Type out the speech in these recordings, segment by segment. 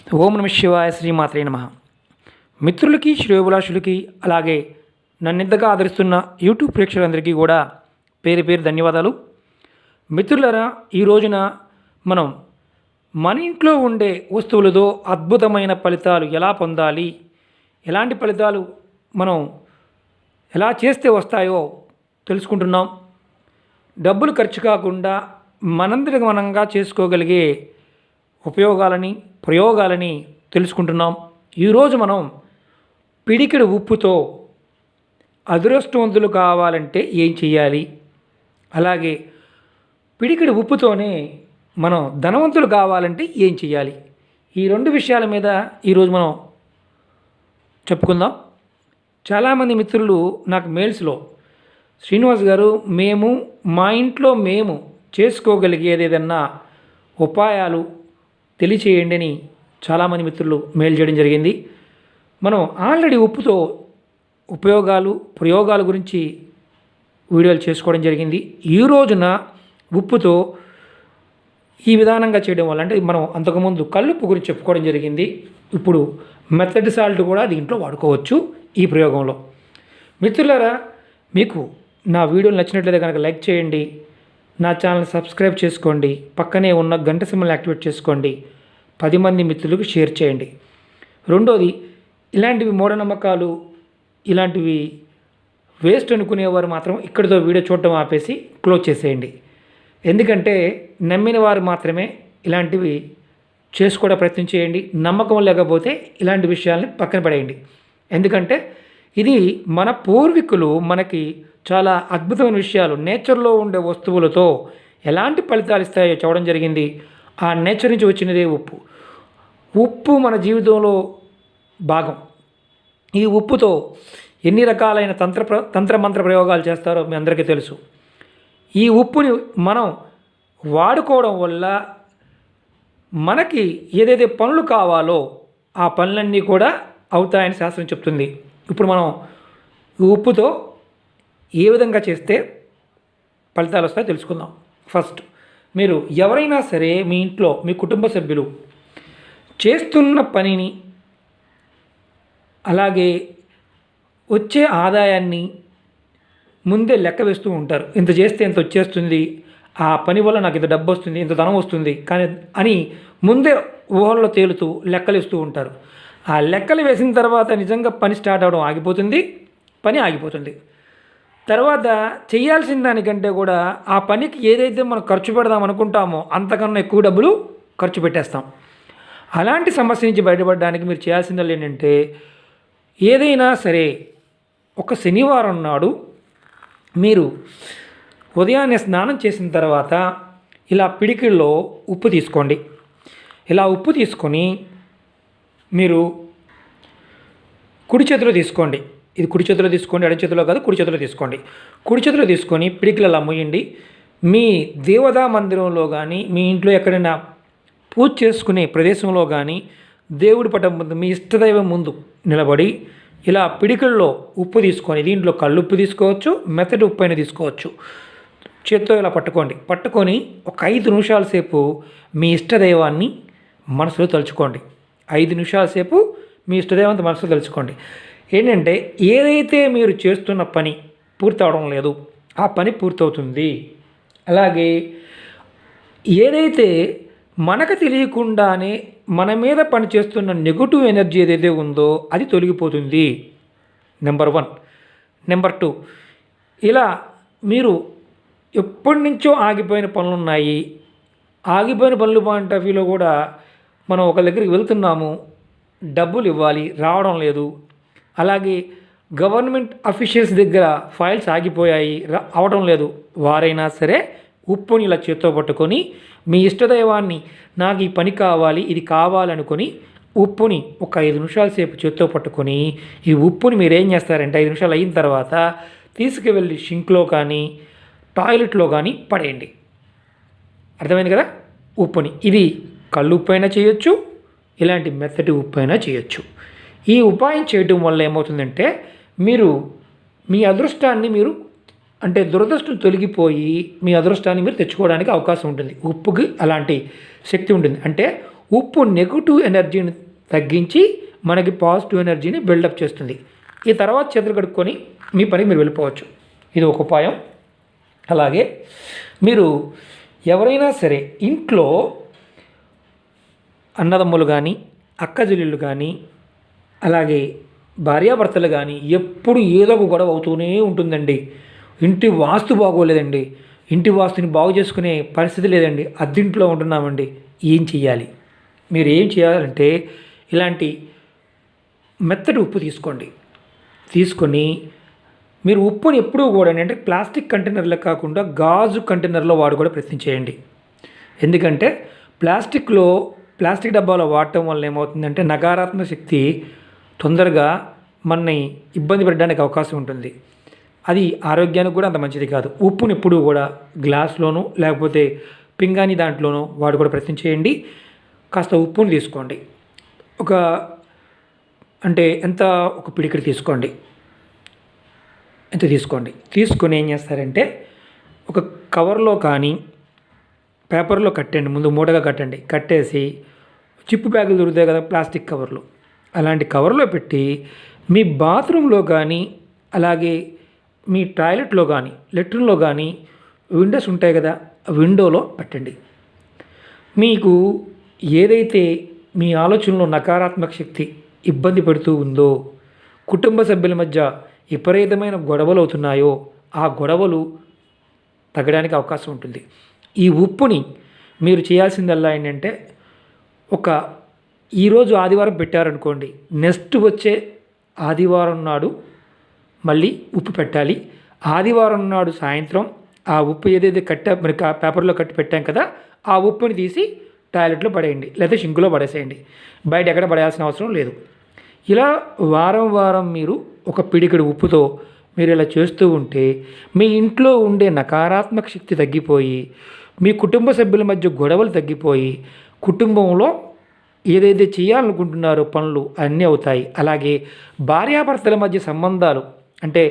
ఓం నమ శివాయ, శ్రీమాత్రే నమ. మిత్రులకి, శ్రేయోభిలాషులకి, అలాగే నన్నింతగా ఆదరిస్తున్న యూట్యూబ్ ప్రేక్షకులందరికీ కూడా పేరు పేరు ధన్యవాదాలు. మిత్రులరా, ఈ రోజున మనం మన ఇంట్లో ఉండే వస్తువులతో అద్భుతమైన ఫలితాలు ఎలా పొందాలి, ఎలాంటి ఫలితాలు మనం ఎలా చేస్తే వస్తాయో తెలుసుకుంటున్నాం. డబ్బులు ఖర్చు కాకుండా మనందరికి మనంగా చేసుకోగలిగే ఉపయోగాలని, ప్రయోగాలని తెలుసుకుంటున్నాం. ఈరోజు మనం పిడికెడు ఉప్పుతో అదృష్టవంతులు కావాలంటే ఏం చేయాలి, అలాగే పిడికెడు ఉప్పుతోనే మనం ధనవంతులు కావాలంటే ఏం చేయాలి, ఈ రెండు విషయాల మీద ఈరోజు మనం చెప్పుకుందాం. చాలామంది మిత్రులు నాకు మెయిల్స్లో, శ్రీనివాస్ గారు, మా ఇంట్లో మేము చేసుకోగలిగేది ఏదన్నా ఉపాయాలు తెలియచేయండి అని చాలామంది మిత్రులు మెయిల్ చేయడం జరిగింది. మనం ఆల్రెడీ ఉప్పుతో ఉపయోగాలు, ప్రయోగాల గురించి వీడియోలు చేసుకోవడం జరిగింది. ఈ రోజున ఉప్పుతో ఈ విధానంగా చేయడం వల్ల, అంటే మనం అంతకుముందు కల్లుప్పు గురించి చెప్పుకోవడం జరిగింది. ఇప్పుడు మెథడ్ సాల్ట్ కూడా దీంట్లో వాడుకోవచ్చు ఈ ప్రయోగంలో. మిత్రులారా, మీకు నా వీడియోలు నచ్చినట్లయితే కనుక లైక్ చేయండి, నా ఛానల్ సబ్స్క్రైబ్ చేసుకోండి, పక్కనే ఉన్న గంట సింబల్ యాక్టివేట్ చేసుకోండి, 10 మంది మిత్రులకు షేర్ చేయండి. రెండోది, ఇలాంటివి మూఢనమ్మకాలు, ఇలాంటివి వేస్ట్ అనుకునేవారు మాత్రం ఇక్కడితో వీడియో చూడటం ఆపేసి క్లోజ్ చేసేయండి. ఎందుకంటే నమ్మిన వారు మాత్రమే ఇలాంటివి చేసుకోవడం ప్రయత్నం చేయండి. నమ్మకం లేకపోతే ఇలాంటి విషయాల్ని పక్కన పడేయండి. ఎందుకంటే ఇది మన పూర్వీకులు మనకి చాలా అద్భుతమైన విషయాలు, నేచర్లో ఉండే వస్తువులతో ఎలాంటి ఫలితాలు ఇస్తాయో చూడడం జరిగింది. ఆ నేచర్ నుంచి వచ్చినదే ఉప్పు. ఉప్పు మన జీవితంలో భాగం. ఈ ఉప్పుతో ఎన్ని రకాలైన తంత్రమంత్ర ప్రయోగాలు చేస్తారో మీ అందరికీ తెలుసు. ఈ ఉప్పుని మనం వాడుకోవడం వల్ల మనకి ఏదైతే పనులు కావాలో ఆ పనులన్నీ కూడా అవుతాయని శాస్త్రం చెప్తుంది. ఇప్పుడు మనం ఈ ఉప్పుతో ఏ విధంగా చేస్తే ఫలితాలు వస్తాయో తెలుసుకుందాం. ఫస్ట్, మీరు ఎవరైనా సరే మీ ఇంట్లో మీ కుటుంబ సభ్యులు చేస్తున్న పనిని, అలాగే వచ్చే ఆదాయాన్ని ముందే లెక్క వేస్తూ ఉంటారు. ఇంత చేస్తే ఇంత వచ్చేస్తుంది, ఆ పని వల్ల నాకు ఇంత డబ్బు వస్తుంది, ఇంత ధనం వస్తుంది కానీ అని ముందే ఊహల్లో తేలుతూ లెక్కలు వేస్తూ ఉంటారు. ఆ లెక్కలు వేసిన తర్వాత నిజంగా పని స్టార్ట్ అవడం ఆగిపోతుంది, పని ఆగిపోతుంది. తర్వాత చేయాల్సిన దానికంటే కూడా ఆ పనికి ఏదైతే మనం ఖర్చు పెడదాం అనుకుంటామో అంతకన్నా ఎక్కువ డబ్బులు ఖర్చు పెట్టేస్తాం. అలాంటి సమస్య నుంచి బయటపడడానికి మీరు చేయాల్సింది ఏంటంటే, ఏదైనా సరే ఒక శనివారం నాడు మీరు ఉదయాన్నే స్నానం చేసిన తర్వాత ఇలా పిడికిల్లో ఉప్పు తీసుకోండి. ఇలా ఉప్పు తీసుకొని మీరు కుడి చేతిలో తీసుకోండి. ఇది కుడి చేతిలో తీసుకోండి, ఎడమ చేతిలో కాదు, కుడి చేతిలో తీసుకోండి. కుడి చేతిలో తీసుకొని పిడికిలు అలా మూయండి. మీ దేవతా మందిరంలో కానీ, మీ ఇంట్లో ఎక్కడైనా పూజ చేసుకునే ప్రదేశంలో కానీ, దేవుడి పటం ముందు, మీ ఇష్టదైవం ముందు నిలబడి ఇలా పిడికిల్లో ఉప్పు తీసుకొని, దీంట్లో కల్లుప్పు తీసుకోవచ్చు, మెత్తటి ఉప్పు అయినా తీసుకోవచ్చు. చేత్తో ఇలా పట్టుకొని ఒక 5 నిమిషాల సేపు మీ ఇష్టదైవాన్ని మనసులో తలుచుకోండి. 5 నిమిషాల సేపు మీ ఇష్టదైవాన్ని మనసులో తలుచుకోండి. ఏంటంటే, ఏదైతే మీరు చేస్తున్న పని పూర్తవడం లేదు, ఆ పని పూర్తవుతుంది. అలాగే ఏదైతే మనకు తెలియకుండానే మన మీద పనిచేస్తున్న నెగటివ్ ఎనర్జీ ఏదైతే ఉందో అది తొలగిపోతుంది. నెంబర్ 1. నెంబర్ 2, ఇలా మీరు ఎప్పటి నుంచో ఆగిపోయిన పనులు ఉన్నాయి. ఆగిపోయిన పనులు పాయింట్ ఆఫ్ వ్యూలో కూడా మనం ఒక దగ్గరికి వెళ్తున్నాము, డబ్బులు ఇవ్వాలి, రావడం లేదు. అలాగే గవర్నమెంట్ అఫీషియల్స్ దగ్గర ఫైల్స్ ఆగిపోయాయి, అవడం లేదు. వారైనా సరే ఉప్పుని ఇలా చేత్తో పట్టుకొని మీ ఇష్టదైవాన్ని, నాకు ఈ పని కావాలి, ఇది కావాలనుకొని ఉప్పుని ఒక 5 నిమిషాల సేపు చేత్తో పట్టుకొని, ఈ ఉప్పుని మీరు ఏం చేస్తారంటే 5 నిమిషాలు అయిన తర్వాత తీసుకువెళ్ళి షింక్లో కానీ టాయిలెట్లో కానీ పడేయండి. అర్థమైంది కదా? ఉప్పుని, ఇది కళ్ళు ఉప్పు అయినా చేయొచ్చు, ఇలాంటి మెత్తటి ఉప్పు అయినా చేయొచ్చు. ఈ ఉపాయం చేయడం వల్ల ఏమవుతుందంటే, మీరు మీ అదృష్టాన్ని అంటే దురదృష్టం తొలగిపోయి మీ అదృష్టాన్ని మీరు తెచ్చుకోవడానికి అవకాశం ఉంటుంది. ఉప్పుకి అలాంటి శక్తి ఉంటుంది. అంటే ఉప్పు నెగిటివ్ ఎనర్జీని తగ్గించి మనకి పాజిటివ్ ఎనర్జీని బిల్డప్ చేస్తుంది. ఈ తర్వాత చేతులు కడుక్కొని మీ పని మీరు వెళ్ళిపోవచ్చు. ఇది ఒక ఉపాయం. అలాగే మీరు ఎవరైనా సరే ఇంట్లో అన్నదమ్ములు కానీ అక్కచెల్లెళ్ళు కానీ అలాగే భార్యాభర్తలు కానీ ఎప్పుడు ఏదో ఒక గొడవ అవుతూనే ఉంటుందండి. ఇంటి వాస్తు బాగోలేదండి, ఇంటి వాస్తుని బాగు చేసుకునే పరిస్థితి లేదండి, అద్దింట్లో ఉంటున్నామండి, ఏం చేయాలి? మీరు ఏం చేయాలంటే ఇలాంటి మెత్తటి ఉప్పు తీసుకొని మీరు ఉప్పుని ఎప్పుడూ కూడా అంటే ప్లాస్టిక్ కంటైనర్లో కాకుండా గాజు కంటైనర్లో కూడా ప్రయత్నం చేయండి. ఎందుకంటే ప్లాస్టిక్ డబ్బాలో వాడటం వల్ల ఏమవుతుందంటే నకారాత్మక శక్తి తొందరగా మనని ఇబ్బంది పెట్టడానికి అవకాశం ఉంటుంది. అది ఆరోగ్యానికి కూడా అంత మంచిది కాదు. ఉప్పుని ఎప్పుడు కూడా గ్లాస్లోనూ లేకపోతే పింగాణి దాంట్లోనూ కూడా ప్రయత్నం చేయండి. కాస్త ఉప్పుని తీసుకోండి. ఒక పిడికిడి తీసుకోండి. తీసుకొని ఏం చేస్తారంటే ఒక కవర్లో కానీ పేపర్లో కట్టండి. ముందు మూటగా కట్టేసి చిప్పు బ్యాగులు దొరుకుతాయి కదా ప్లాస్టిక్ కవర్లు, అలాంటి కవర్లో పెట్టి మీ బాత్రూంలో కానీ అలాగే మీ టాయిలెట్లో కానీ లెట్రిన్లో కానీ విండోస్ ఉంటాయి కదా, విండోలో పెట్టండి. మీకు ఏదైతే మీ ఆలోచనలో నకారాత్మక శక్తి ఇబ్బంది పెడుతూ ఉందో, కుటుంబ సభ్యుల మధ్య విపరీతమైన గొడవలు అవుతున్నాయో ఆ గొడవలు తగ్గడానికి అవకాశం ఉంటుంది. ఈ ఉప్పుని మీరు చేయాల్సిందల్లా ఏంటంటే ఈరోజు ఆదివారం పెట్టారనుకోండి, నెక్స్ట్ వచ్చే ఆదివారం నాడు మళ్ళీ ఉప్పు పెట్టాలి. ఆదివారం నాడు సాయంత్రం ఆ ఉప్పు ఏదైతే మరి పేపర్లో కట్టి పెట్టాం కదా, ఆ ఉప్పుని తీసి టాయిలెట్లో పడేయండి లేదా షింకులో పడేసేయండి. బయట ఎక్కడ పడేయాల్సిన అవసరం లేదు. ఇలా వారం మీరు ఒక పిడికెడు ఉప్పుతో మీరు ఇలా చేస్తూ ఉంటే మీ ఇంట్లో ఉండే నకారాత్మక శక్తి తగ్గిపోయి మీ కుటుంబ సభ్యుల మధ్య గొడవలు తగ్గిపోయి కుటుంబంలో ఏదైతే చేయాలనుకుంటున్నారో పనులు అన్నీ అవుతాయి. అలాగే భార్యాభర్తల మధ్య సంబంధాలు అంటే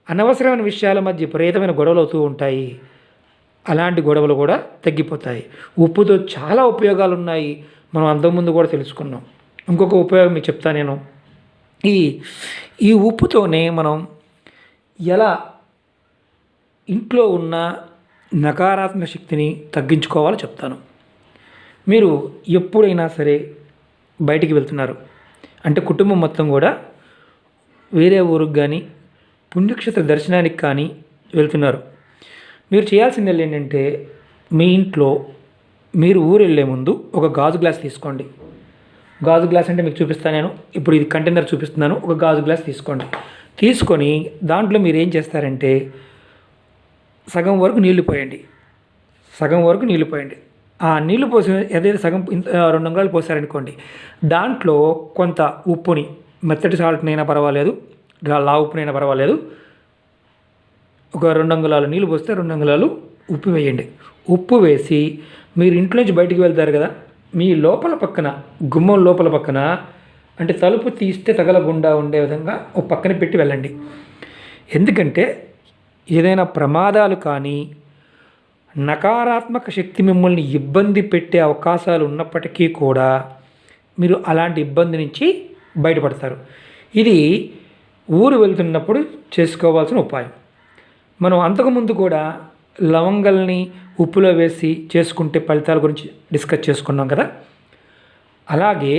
అనవసరమైన విషయాల మధ్య విపరీతమైన గొడవలు అవుతూ ఉంటాయి. అలాంటి గొడవలు కూడా తగ్గిపోతాయి. ఉప్పుతో చాలా ఉపయోగాలు ఉన్నాయి, మనం అంతకుముందు కూడా తెలుసుకున్నాం. ఇంకొక ఉపయోగం మీకు చెప్తాను నేను. ఈ ఉప్పుతోనే మనం ఎలా ఇంట్లో ఉన్న నకారాత్మక శక్తిని తగ్గించుకోవాలో చెప్తాను. మీరు ఎప్పుడైనా సరే బయటికి వెళ్తున్నారు అంటే కుటుంబం మొత్తం కూడా వేరే ఊరికి కానీ పుణ్యక్షేత్ర దర్శనానికి కానీ వెళ్తున్నారు. మీరు చేయాల్సింది ఏంటంటే మీ ఇంట్లో మీరు ఊరు వెళ్ళే ముందు ఒక గాజు గ్లాస్ తీసుకోండి. గాజు గ్లాస్ అంటే మీకు చూపిస్తాను నేను. ఇప్పుడు ఇది కంటైనర్ చూపిస్తున్నాను. ఒక గాజు గ్లాస్ తీసుకొని దాంట్లో మీరు ఏం చేస్తారంటే సగం వరకు నీళ్లు పోయండి. ఆ నీళ్లు పోసి ఏదైతే సగం 2 అంగుళాలు పోసారనుకోండి, దాంట్లో కొంత ఉప్పుని మెత్తటి సాల్ట్నైనా పర్వాలేదు, లా ఉప్పునైనా పర్వాలేదు, ఒక 2 అంగుళాలు నీళ్ళు పోస్తే 2 అంగుళాలు ఉప్పు వేయండి. ఉప్పు వేసి మీరు ఇంట్లో నుంచి బయటికి వెళ్తారు కదా, మీ గుమ్మం లోపల పక్కన అంటే తలుపు తీస్తే తగలకుండా ఉండే విధంగా ఒక పక్కన పెట్టి వెళ్ళండి. ఎందుకంటే ఏదైనా ప్రమాదాలు కానీ నకారాత్మక శక్తి మిమ్మల్ని ఇబ్బంది పెట్టే అవకాశాలు ఉన్నప్పటికీ కూడా మీరు అలాంటి ఇబ్బంది నుంచి బయటపడతారు. ఇది ఊరు వెళ్తున్నప్పుడు చేసుకోవాల్సిన ఉపాయం. మనం అంతకుముందు కూడా లవంగాల్ని ఉప్పులో వేసి చేసుకుంటే ఫలితాల గురించి డిస్కస్ చేసుకున్నాం కదా. అలాగే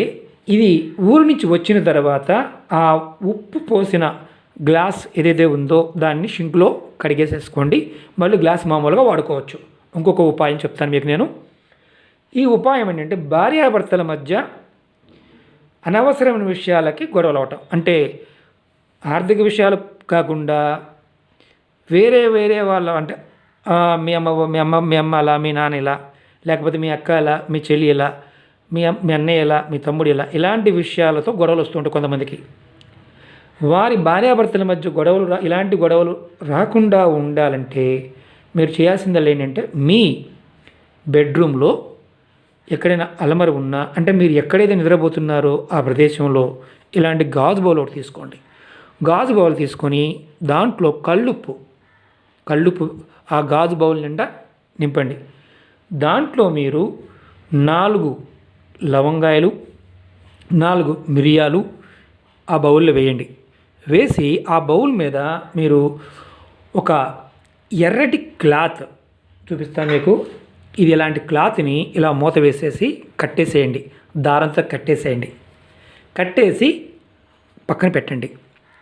ఇది ఊరు నుంచి వచ్చిన తర్వాత ఆ ఉప్పు పోసిన గ్లాస్ ఏదైతే ఉందో దాన్ని షింక్లో కడిగేసేసుకోండి. మళ్ళీ గ్లాస్ మామూలుగా వాడుకోవచ్చు. ఇంకొక ఉపాయం చెప్తాను మీకు నేను. ఈ ఉపాయం ఏంటంటే భార్యాభర్తల మధ్య అనవసరమైన విషయాలకి గొడవలు అవటం, అంటే ఆర్థిక విషయాలు కాకుండా వేరే వాళ్ళ అంటే మీ అమ్మ అలా, మీ నాన్న ఇలా, లేకపోతే మీ అక్క ఇలా, మీ చెల్లి ఇలా, మీ అన్నయ్య ఇలా, మీ తమ్ముడు ఇలా, ఇలాంటి విషయాలతో గొడవలు వస్తుంటాయి కొంతమందికి. వారి భార్యాభర్తల మధ్య ఇలాంటి గొడవలు రాకుండా ఉండాలంటే మీరు చేయాల్సిందల్లా ఏంటంటే మీ బెడ్రూమ్లో ఎక్కడైనా అలమర ఉన్నా అంటే మీరు ఎక్కడైతే నిద్రపోతున్నారో ఆ ప్రదేశంలో ఇలాంటి గాజు బౌల్ ఒకటి తీసుకోండి. గాజు బౌల్ తీసుకొని దాంట్లో కల్లుప్పు ఆ గాజు బౌల్ నిండా నింపండి. దాంట్లో మీరు 4 లవంగాయలు, 4 మిరియాలు ఆ బౌల్లో వేయండి. వేసి ఆ బౌల్ మీద మీరు ఒక ఎర్రటి క్లాత్ చూపిస్తాను మీకు. ఇది ఇలాంటి క్లాత్ని ఇలా మూత వేసేసి కట్టేసేయండి, దారంతో కట్టేసేయండి. కట్టేసి పక్కన పెట్టండి.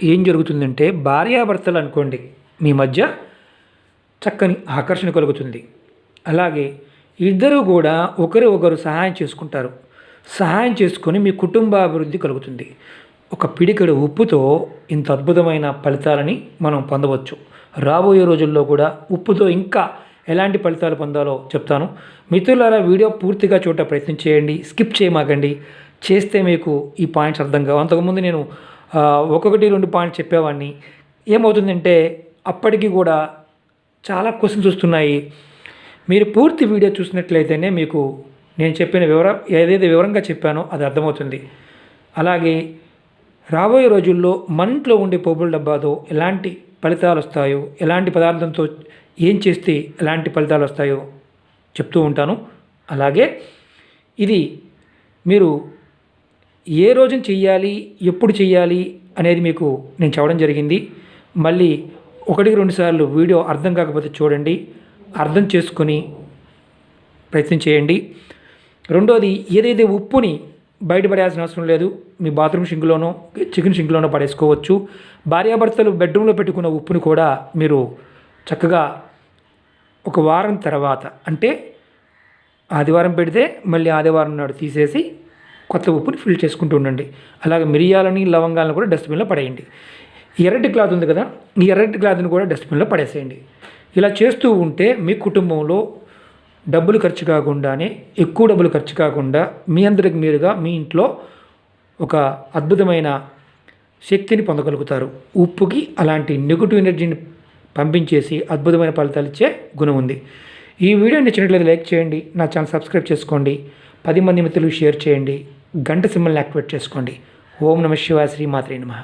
ఏం జరుగుతుందంటే భార్యాభర్తలు అనుకోండి, మీ మధ్య చక్కని ఆకర్షణ కలుగుతుంది. అలాగే ఇద్దరు కూడా ఒకరు సహాయం చేసుకుంటారు. సహాయం చేసుకొని మీ కుటుంబ అభివృద్ధి కలుగుతుంది. ఒక పిడికెడు ఉప్పుతో ఇంత అద్భుతమైన ఫలితాలని మనం పొందవచ్చు. రాబోయే రోజుల్లో కూడా ఉప్పుతో ఇంకా ఎలాంటి ఫలితాలు పొందాలో చెప్తాను. మిత్రులారా, వీడియో పూర్తిగా చూడ ప్రయత్నం చేయండి, స్కిప్ చేయమాకండి. చేస్తే మీకు ఈ పాయింట్స్ అర్థం కావు. అంతకుముందు నేను 1-2 పాయింట్స్ చెప్పేవాడిని. ఏమవుతుందంటే అప్పటికి కూడా చాలా క్వశ్చన్స్ వస్తున్నాయి. మీరు పూర్తి వీడియో చూసినట్లయితేనే మీకు నేను చెప్పిన ఏదైతే వివరంగా చెప్పానో అది అర్థమవుతుంది. అలాగే రాబోయే రోజుల్లో మన ఇంట్లో ఉండే పోపుల డబ్బాతో ఎలాంటి ఫలితాలు వస్తాయో, ఎలాంటి పదార్థంతో ఏం చేస్తే ఎలాంటి ఫలితాలు వస్తాయో చెప్తూ ఉంటాను. అలాగే ఇది మీరు ఏ రోజున చెయ్యాలి, ఎప్పుడు చెయ్యాలి అనేది మీకు నేను చెప్పడం జరిగింది. మళ్ళీ 1-2 సార్లు వీడియో అర్థం కాకపోతే చూడండి, అర్థం చేసుకొని ప్రయత్నం చేయండి. రెండోది, ఏదైతే ఉప్పుని బయటపడేయాల్సిన అవసరం లేదు. మీ బాత్రూమ్ సింక్లోనో చికెన్ సింక్లోనో పడేసుకోవచ్చు. భార్యాభర్తలు బెడ్రూమ్లో పెట్టుకున్న ఉప్పుని కూడా మీరు చక్కగా ఒక వారం తర్వాత, అంటే ఆదివారం పెడితే మళ్ళీ ఆదివారం నాడు తీసేసి కొత్త ఉప్పుని ఫిల్ చేసుకుంటూ ఉండండి. అలాగే మిరియాలని, లవంగాలను కూడా డస్ట్బిన్లో పడేయండి. ఎర్రటి క్లాత్ ఉంది కదా, ఈ ఎర్రటి క్లాత్ని కూడా డస్ట్బిన్లో పడేసేయండి. ఇలా చేస్తూ ఉంటే మీ కుటుంబంలో డబ్బులు ఖర్చు కాకుండానే, ఎక్కువ డబ్బులు ఖర్చు కాకుండా మీ అందరికి మీరుగా మీ ఇంట్లో ఒక అద్భుతమైన శక్తిని పొందగలుగుతారు. ఉప్పుకి అలాంటి నెగిటివ్ ఎనర్జీని పంపించేసి అద్భుతమైన ఫలితాలు ఇచ్చే గుణం ఉంది. ఈ వీడియో నచ్చినట్లయితే లైక్ చేయండి, నా ఛానల్ సబ్స్క్రైబ్ చేసుకోండి, 10 మంది మిత్రులకు షేర్ చేయండి, గంట సింబల్ని యాక్టివేట్ చేసుకోండి. ఓం నమః శివాయ, శ్రీమాత్రే నమః.